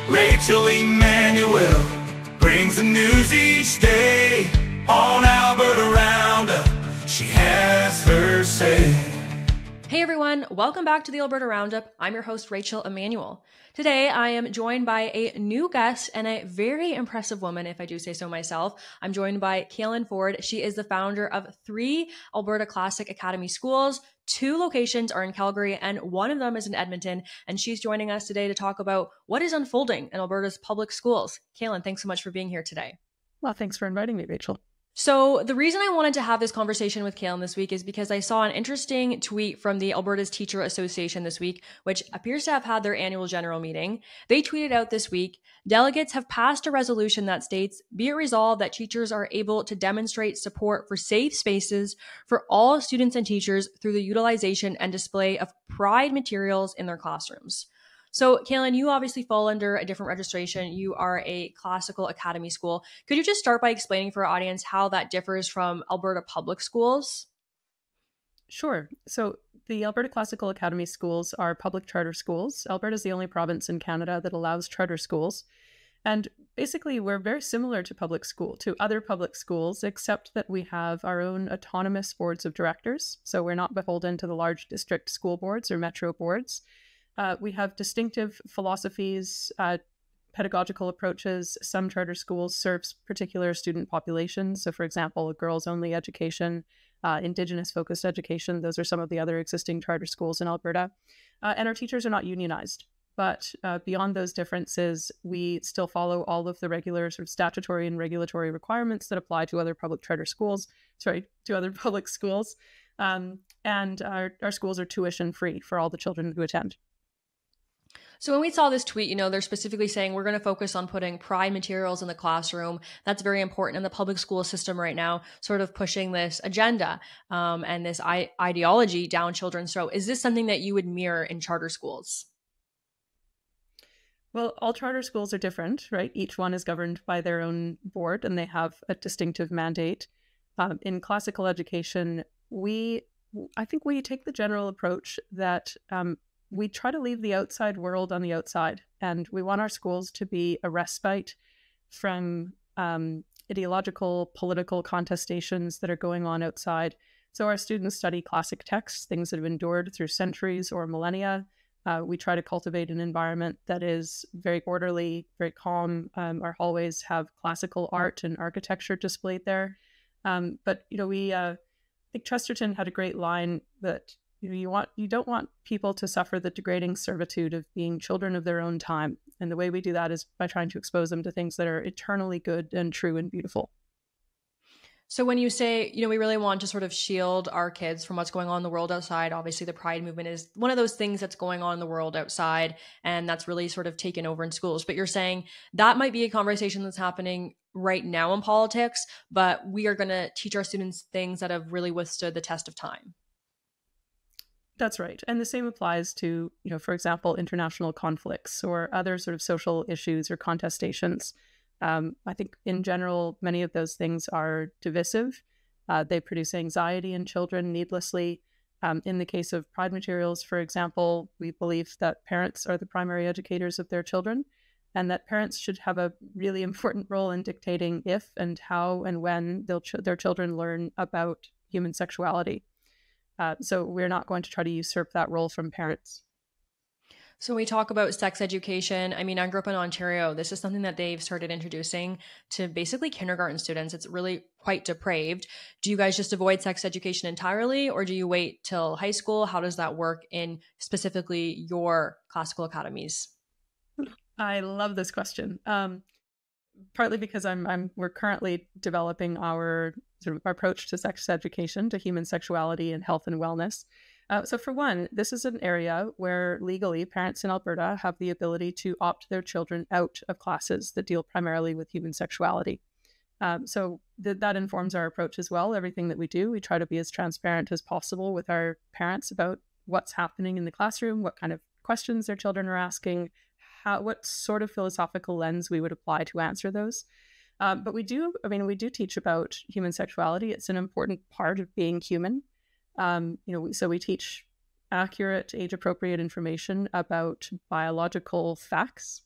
Rachel Emmanuel brings the news each day. On Alberta Roundup, she has her say. Hey everyone, welcome back to the Alberta Roundup. I'm your host, Rachel Emmanuel. Today, I am joined by a new guest and a very impressive woman, if I do say so myself. I'm joined by Caylan Ford. She is the founder of 3 Alberta Classic Academy schools. 2 locations are in Calgary and one of them is in Edmonton. And she's joining us today to talk about what is unfolding in Alberta's public schools. Caylan, thanks so much for being here today. Well, thanks for inviting me, Rachel. So the reason I wanted to have this conversation with Caylan this week is because I saw an interesting tweet from the Alberta's Teacher Association this week, which appears to have had their annual general meeting. They tweeted out this week, delegates have passed a resolution that states, be it resolved that teachers are able to demonstrate support for safe spaces for all students and teachers through the utilization and display of pride materials in their classrooms. So, Caylan, you obviously fall under a different registration. You are a classical academy school. Could you just start by explaining for our audience how that differs from Alberta public schools? Sure. So the Alberta Classical Academy schools are public charter schools. Alberta is the only province in Canada that allows charter schools. And basically, we're very similar to other public schools, except that we have our own autonomous boards of directors. So we're not beholden to the large district school boards or metro boards. We have distinctive philosophies, pedagogical approaches. Some charter schools serve particular student populations. So, for example, girls-only education, Indigenous-focused education. Those are some of the other existing charter schools in Alberta. And our teachers are not unionized. But beyond those differences, we still follow all of the regular sort of statutory and regulatory requirements that apply to other public schools. And our schools are tuition free for all the children who attend. So when we saw this tweet, they're specifically saying we're going to focus on putting pride materials in the classroom. That's very important in the public school system right now, sort of pushing this agenda and this ideology down children's throat. Is this something that you would mirror in charter schools? Well, all charter schools are different, right? Each one is governed by their own board and they have a distinctive mandate. In classical education, I think we take the general approach that we try to leave the outside world on the outside, and we want our schools to be a respite from ideological, political contestations that are going on outside. So our students study classic texts, things that have endured through centuries or millennia. We try to cultivate an environment that is very orderly, very calm. Our hallways have classical art and architecture displayed there. But I think Chesterton had a great line that you don't want people to suffer the degrading servitude of being children of their own time. And the way we do that is by trying to expose them to things that are eternally good and true and beautiful. So when you say, we really want to sort of shield our kids from what's going on in the world outside, obviously the Pride movement is one of those things that's going on in the world outside, and that's really sort of taken over in schools. But you're saying that might be a conversation that's happening right now in politics, but we are going to teach our students things that have really withstood the test of time. That's right. And the same applies to, for example, international conflicts or other sort of social issues or contestations. I think in general, many of those things are divisive. They produce anxiety in children needlessly. In the case of pride materials, for example, we believe that parents are the primary educators of their children, and that parents should have a really important role in dictating if and how and when their children learn about human sexuality. So we're not going to try to usurp that role from parents. So when we talk about sex education, I grew up in Ontario. This is something that they've started introducing to basically kindergarten students. It's really quite depraved. Do you guys just avoid sex education entirely, or do you wait till high school? How does that work in specifically your classical academies? I love this question. Partly because we're currently developing our sort of approach to sex education, to human sexuality and health and wellness. So for one, this is an area where legally parents in Alberta have the ability to opt their children out of classes that deal primarily with human sexuality. So that informs our approach as well. Everything that we do, we try to be as transparent as possible with our parents about what's happening in the classroom, what kind of questions their children are asking, what sort of philosophical lens we would apply to answer those. But we do teach about human sexuality. It's an important part of being human. So we teach accurate, age-appropriate information about biological facts.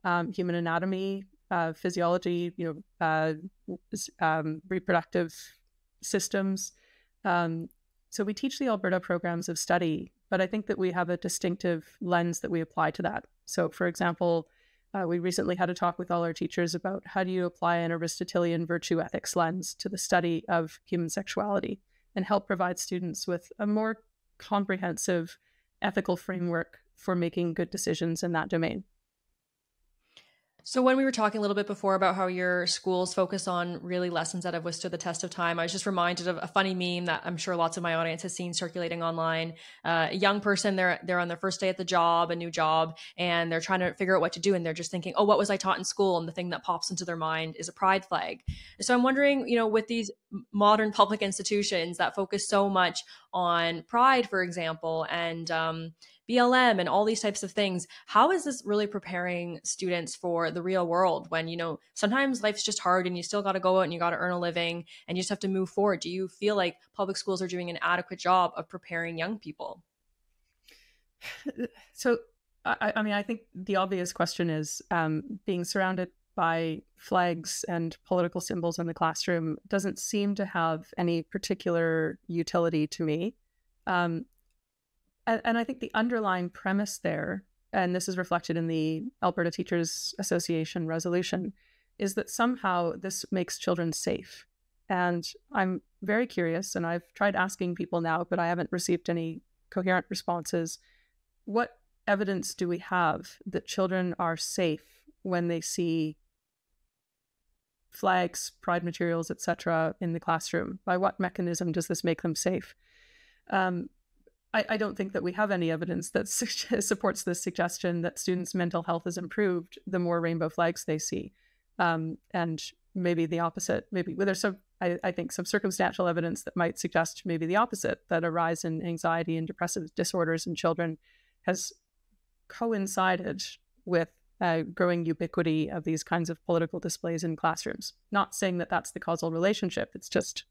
human anatomy, physiology, reproductive systems. So we teach the Alberta programs of study, but I think that we have a distinctive lens that we apply to that. So, for example, we recently had a talk with all our teachers about how do you apply an Aristotelian virtue ethics lens to the study of human sexuality and help provide students with a more comprehensive ethical framework for making good decisions in that domain. So when we were talking a little bit before about how your schools focus on really lessons that have withstood the test of time, I was just reminded of a funny meme that I'm sure lots of my audience has seen circulating online. A young person, they're on their first day at the job, a new job, and they're trying to figure out what to do, and they're just thinking, oh, what was I taught in school? And the thing that pops into their mind is a pride flag. So I'm wondering, with these modern public institutions that focus so much on pride, for example, and BLM and all these types of things. How is this really preparing students for the real world when, sometimes life's just hard and you still got to go out and you got to earn a living and you just have to move forward? Do you feel like public schools are doing an adequate job of preparing young people? So, I think the obvious question is being surrounded by flags and political symbols in the classroom doesn't seem to have any particular utility to me. And I think the underlying premise there, and this is reflected in the Alberta Teachers Association resolution, is that somehow this makes children safe. And I'm very curious, and I've tried asking people now, but I haven't received any coherent responses. What evidence do we have that children are safe when they see flags, pride materials, etc., in the classroom? By what mechanism does this make them safe? I don't think that we have any evidence that supports this suggestion that students' mental health is improved the more rainbow flags they see. And maybe the opposite. Maybe there's I think some circumstantial evidence that might suggest maybe the opposite, that a rise in anxiety and depressive disorders in children has coincided with growing ubiquity of these kinds of political displays in classrooms. Not saying that that's the causal relationship. It's just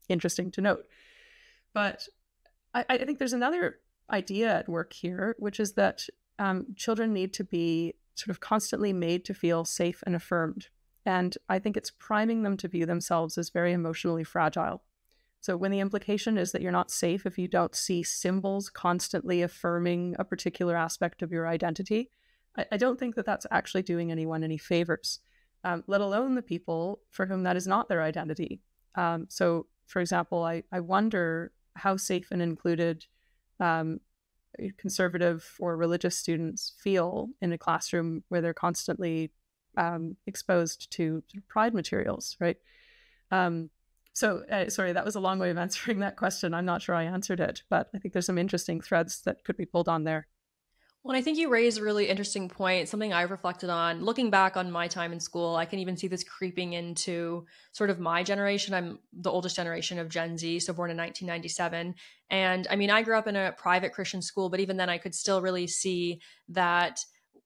interesting to note. But I think there's another idea at work here, which is that children need to be sort of constantly made to feel safe and affirmed. And I think it's priming them to view themselves as very emotionally fragile. So when the implication is that you're not safe if you don't see symbols constantly affirming a particular aspect of your identity, I don't think that that's actually doing anyone any favors, let alone the people for whom that is not their identity. So, for example, I wonder how safe and included conservative or religious students feel in a classroom where they're constantly exposed to pride materials, right? Sorry, that was a long way of answering that question. I'm not sure I answered it, but I think there's some interesting threads that could be pulled on there. Well, I think you raised a really interesting point, something I've reflected on. Looking back on my time in school, I can even see this creeping into sort of my generation. I'm the oldest generation of Gen Z, so born in 1997. And I mean, I grew up in a private Christian school, but even then I could still really see that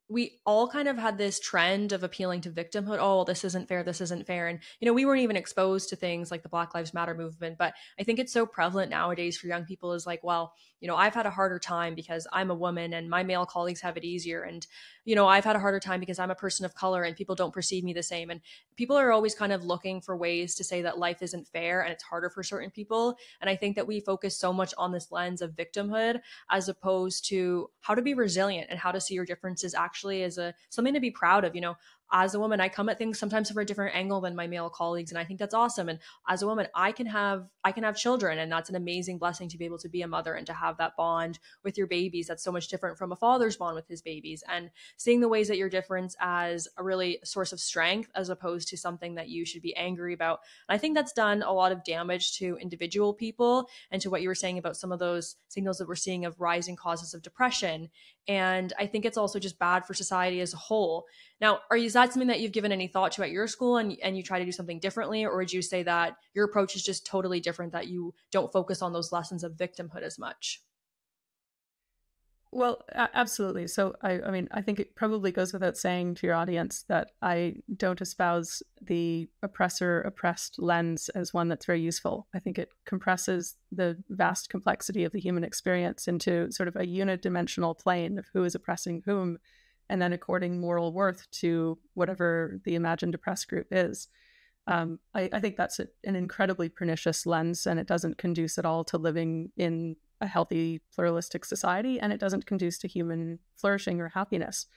we all kind of had this trend of appealing to victimhood. Oh, this isn't fair. This isn't fair. And, we weren't even exposed to things like the Black Lives Matter movement. But I think it's so prevalent nowadays for young people is like, well, I've had a harder time because I'm a woman and my male colleagues have it easier. And, I've had a harder time because I'm a person of color and people don't perceive me the same. And people are always kind of looking for ways to say that life isn't fair and it's harder for certain people. And I think that we focus so much on this lens of victimhood as opposed to how to be resilient and how to see your differences actually as something to be proud of. As a woman, I come at things sometimes from a different angle than my male colleagues, and I think that's awesome. And as a woman, I can have children, and that's an amazing blessing to be able to be a mother and to have that bond with your babies. That's so much different from a father's bond with his babies. And seeing the ways that you're different as a really source of strength as opposed to something that you should be angry about. And I think that's done a lot of damage to individual people and to what you were saying about some of those signals that we're seeing of rising causes of depression. And I think it's also just bad for society as a whole. Now, is that something that you've given any thought to at your school and you try to do something differently? Or would you say that your approach is just totally different, that you don't focus on those lessons of victimhood as much? Well, absolutely. So, I think it probably goes without saying to your audience that I don't espouse the oppressor-oppressed lens as one that's very useful. I think it compresses the vast complexity of the human experience into sort of a unidimensional plane of who is oppressing whom. and then according moral worth to whatever the imagined oppressed group is. I think that's an incredibly pernicious lens, and it doesn't conduce at all to living in a healthy, pluralistic society, and it doesn't conduce to human flourishing or happiness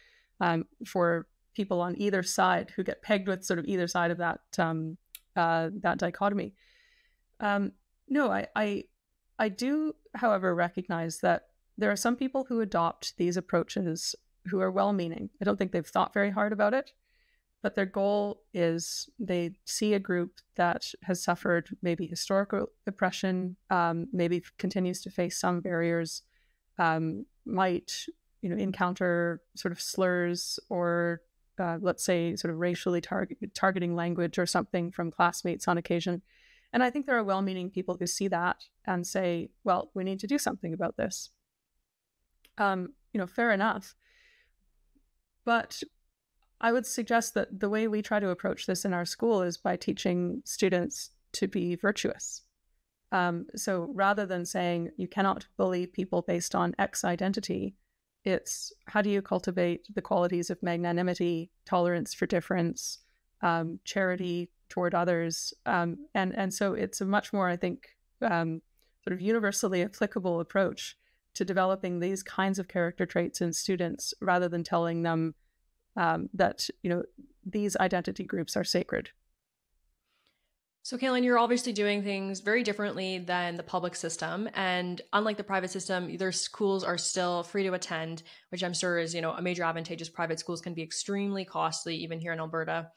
for people on either side who get pegged with sort of either side of that that dichotomy. No, I do, however, recognize that there are some people who adopt these approaches who are well-meaning. I don't think they've thought very hard about it, but their goal is they see a group that has suffered maybe historical oppression, maybe continues to face some barriers, might encounter sort of slurs or let's say sort of racially targeting language or something from classmates on occasion. And I think there are well-meaning people who see that and say, well, we need to do something about this. Fair enough. But I would suggest that the way we try to approach this in our school is by teaching students to be virtuous. So rather than saying you cannot bully people based on X identity, it's how do you cultivate the qualities of magnanimity, tolerance for difference, charity toward others. And so it's a much more, I think, sort of universally applicable approach to developing these kinds of character traits in students rather than telling them that, these identity groups are sacred. So, Caylan, you're obviously doing things very differently than the public system. And unlike the private system, their schools are still free to attend, which I'm sure is, a major advantage. Private schools can be extremely costly, even here in Alberta.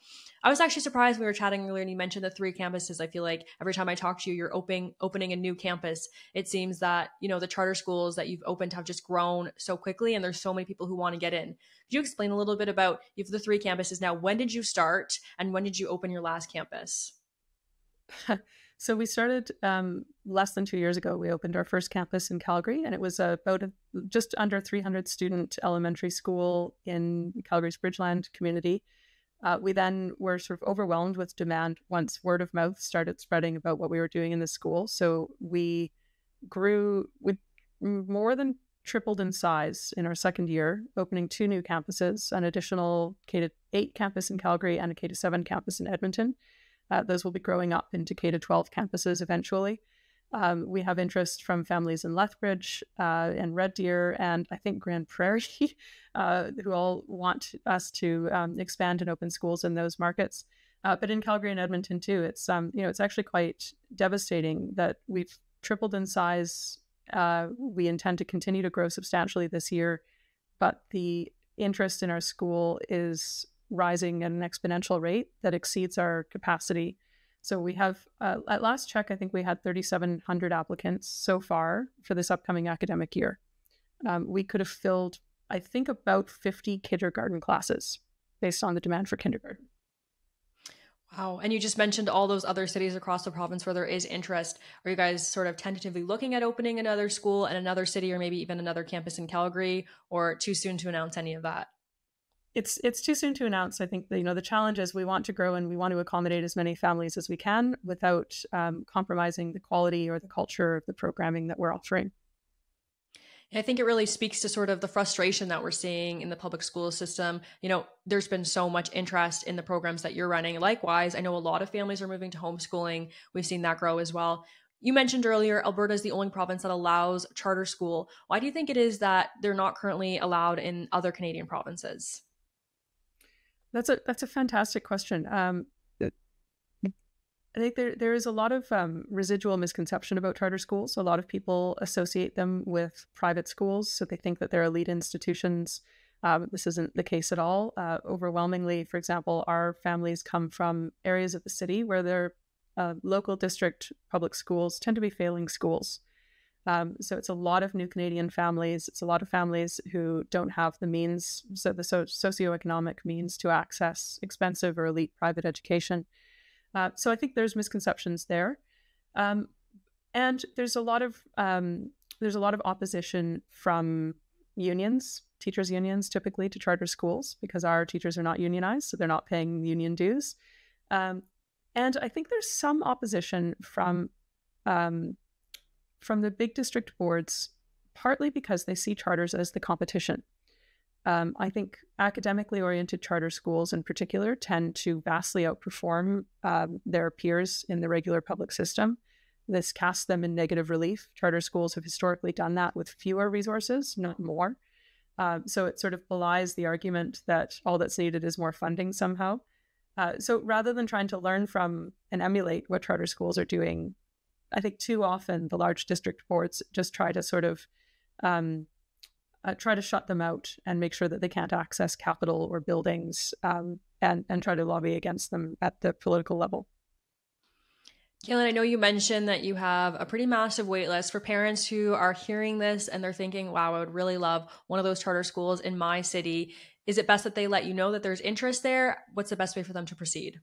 I was actually surprised when we were chatting earlier and you mentioned the 3 campuses. I feel like every time I talk to you, you're opening a new campus. It seems that, the charter schools that you've opened have just grown so quickly and there's so many people who want to get in. Could you explain a little bit about, you have the 3 campuses now. When did you start and when did you open your last campus? So we started less than 2 years ago. We opened our first campus in Calgary, and it was about just under 300 student elementary school in Calgary's Bridgeland community. We then were sort of overwhelmed with demand once word of mouth started spreading about what we were doing in the school. So we grew, we more than tripled in size in our second year, opening 2 new campuses, an additional K-8 campus in Calgary and a K-7 campus in Edmonton. Those will be growing up into K-12 campuses eventually. We have interest from families in Lethbridge and Red Deer and I think Grand Prairie, who all want us to expand and open schools in those markets. But in Calgary and Edmonton too, it's actually quite devastating that we've tripled in size. We intend to continue to grow substantially this year, but the interest in our school is rising at an exponential rate that exceeds our capacity. So we have, at last check, I think we had 3,700 applicants so far for this upcoming academic year. We could have filled, I think, about 50 kindergarten classes based on the demand for kindergarten. Wow. And you just mentioned all those other cities across the province where there is interest. Are you guys sort of tentatively looking at opening another school in another city or maybe even another campus in Calgary, or too soon to announce any of that? It's too soon to announce. I think the challenge is we want to grow and we want to accommodate as many families as we can without compromising the quality or the culture of the programming that we're offering. I think it really speaks to sort of the frustration that we're seeing in the public school system. There's been so much interest in the programs that you're running. Likewise, I know a lot of families are moving to homeschooling. We've seen that grow as well. You mentioned earlier, Alberta is the only province that allows charter school. Why do you think it is that they're not currently allowed in other Canadian provinces? That's a fantastic question. I think there is a lot of residual misconception about charter schools. A lot of people associate them with private schools, so they think that they're elite institutions. This isn't the case at all. Overwhelmingly, for example, our families come from areas of the city where their local district public schools tend to be failing schools. So it's a lot of new Canadian families. It's a lot of families who don't have the means, so the socioeconomic means to access expensive or elite private education. So I think there's misconceptions there, and there's a lot of opposition from unions, teachers' unions, typically to charter schools because our teachers are not unionized, so they're not paying union dues. And I think there's some opposition from the big district boards, partly because they see charters as the competition. I think academically oriented charter schools in particular tend to vastly outperform their peers in the regular public system. This casts them in negative relief. Charter schools have historically done that with fewer resources, not more. So it sort of belies the argument that all that's needed is more funding somehow. So rather than trying to learn from and emulate what charter schools are doing, I think too often the large district boards just try to sort of try to shut them out and make sure that they can't access capital or buildings, and try to lobby against them at the political level. Caylan, I know you mentioned that you have a pretty massive wait list for parents who are hearing this and they're thinking, wow, I would really love one of those charter schools in my city. Is it best that they let you know that there's interest there? What's the best way for them to proceed?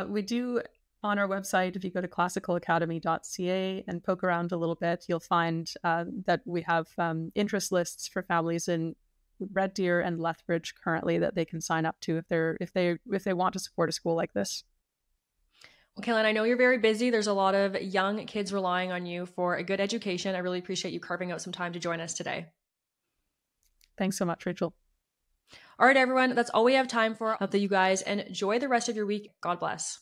We do on our website, if you go to classicalacademy.ca and poke around a little bit, you'll find that we have interest lists for families in Red Deer and Lethbridge currently that they can sign up to if they want to support a school like this. Well, Caylan, I know you're very busy. There's a lot of young kids relying on you for a good education. I really appreciate you carving out some time to join us today. Thanks so much, Rachel. All right, everyone, that's all we have time for. Hope that you guys enjoy the rest of your week. God bless.